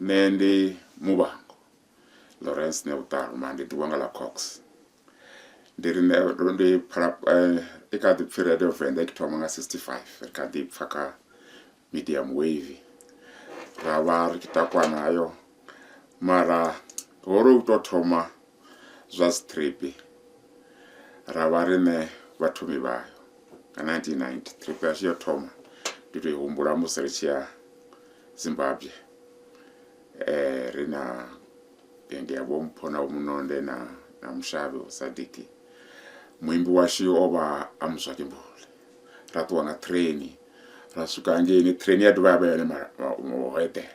Nendi Mubango Lawrence Neutaro mandi Duangala Cox ndi eka the period of endectomy 65 eka di pfaka medium wave ravar kitakwa nayo mara horo utotoma zwa strip ravari ne vatumi vayo ka 1990 trip yacho toma ndito humbula musearch ya Zimbabwe rina benge yabo mpona umunonde na Mushabe Sadiki mwimbi washi oba amswakimbole ratwa na treni rasuka ngeni treni yadu baba yale mohete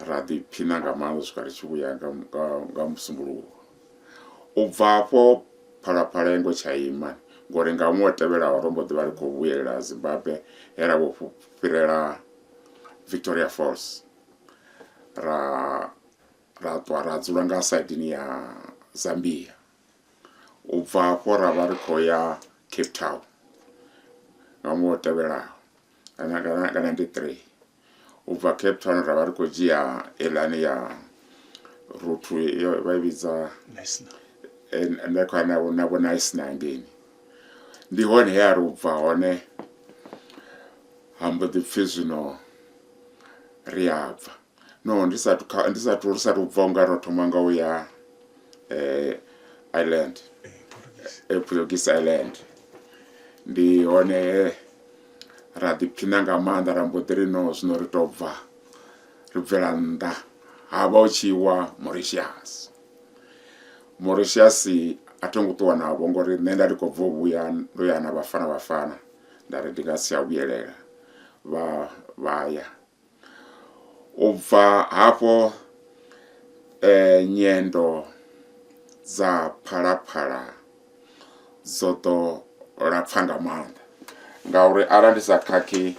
radi pinanga mangu sukari chukuya ngamusumbulu ubvapo paraparengo chaima ngorenga motebera warombo de bari ko buyela Zimbabwe era bo pirera Victoria Falls ratwara dzulanga side ya Zambia ubvapo ravari koya Cape Town ngamotebera kana 93 ubva Cape Town ravari kojia elani ya rutu vaibidza ndakwana nabo nice nangeni ndihone yarubva one hambo the physical riabva no ndisatu ubva ungarotoma uya island Portuguese island ndihone radipinanga manda rambodiri no zinoritobva ribveranda hava uchiwa Mauritius atongutowa navo ngori nenda rikobva uya ndoyana vafana ndari ndingasiya uyelela vaya ubva hapo nyendo za parapara zoto rapfanga manda ngauri arandisa kaki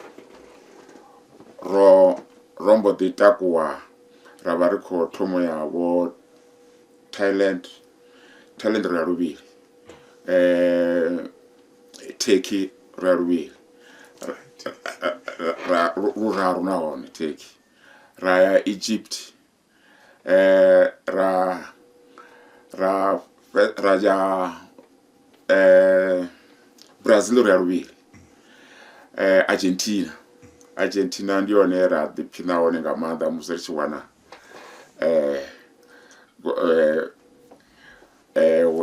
rombo ditakuwa ravariko tomo yavo Thailand rarubili Turkey rarubili ruraru naone Turkey raya Egypt raja Brazil rarubili Argentina ndione radipina one ngamanda musearch wana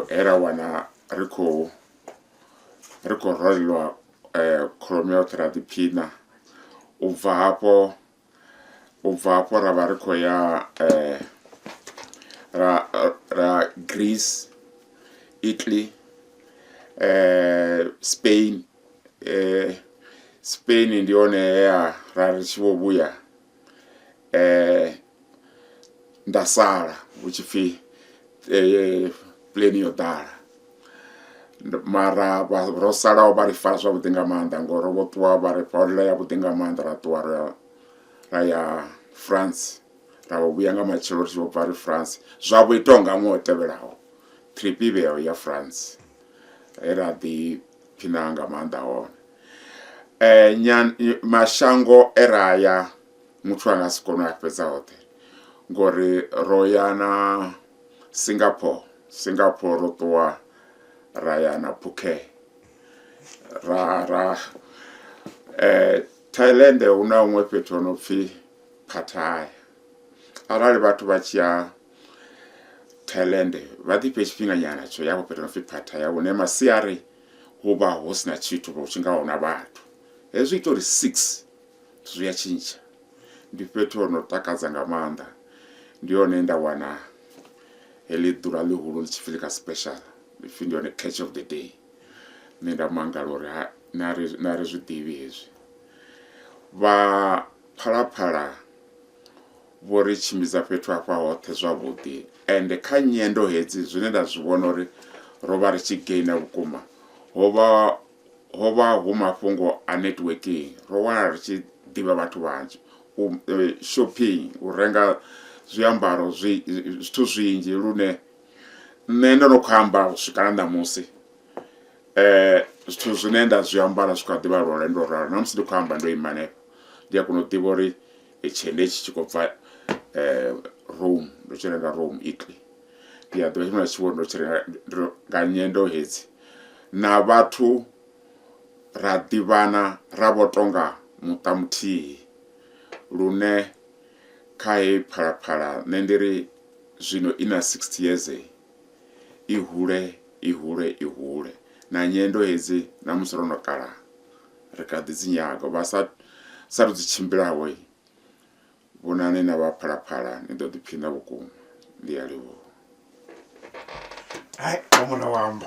era wana riko rolwa kolomeo tradipina ubva hapo ravariko ya ra Greece, Italy, Spain ndione ya rarichivobuya ndasara uchifi pleni yodara mara rosara obari farso butenga manda ngoro botwa bare paula ya butenga manda ratwa ya France rawo buyanga machiro cho bare France zwabo itonga motebelaho trip ibeyo ya France era di pinanga manda on mashango era ya muthu angasikona yapedza hote ngori royana Singapore rotwa rayana Phuket Thailand una umwe petono pfi Pattaya arali vatu vachia Thailand vati pechipinga nyana cho yavo petono pfi Pattaya une masiari huba hosina chitu uchingaona vatu hezvi itori 6 zviyachinja ndipetono takadzanga manda ndiyo nenda wana elidura lihulu lichifilika special lifindiwa ne catch of the day nenda Mangalore nari zvidivi hezvi va parapara vori chimbiza petu apa hote zvavhudi ende kanyendo hedzi zvinenda zvivona uri rova richigaina vukuma hova humafungo a networking rowana richidiva vatu vanji shopping urenga zviambaro zvitu zvinji rune nenda nokuhamba kusvikana namusi zvitu zvinenda zviambara zvikadiva rorendo raro namusi ndikuhamba ndoimanepa ndiya kunodiva uri echende ichi chikobva Rome ndo tshi renga Rome Italy ndi a ḓo tshifhinga tshiwo ndo tshi renga nga nyendo hedzi na vhathu ra ḓivhana ra vho tonga muṱa muthihi lune kha heyi Phalaphala nṋe ndi ri zwino ina 60 years i hule na nyendo hedzi na musi ro no kala ri kha ḓi dzi nyaga vha sa ri dzi tshimbilaho vhonani na vha Phalaphala ni ḓo ḓiphina vhukuma ndi a livhuwa hai mona wamba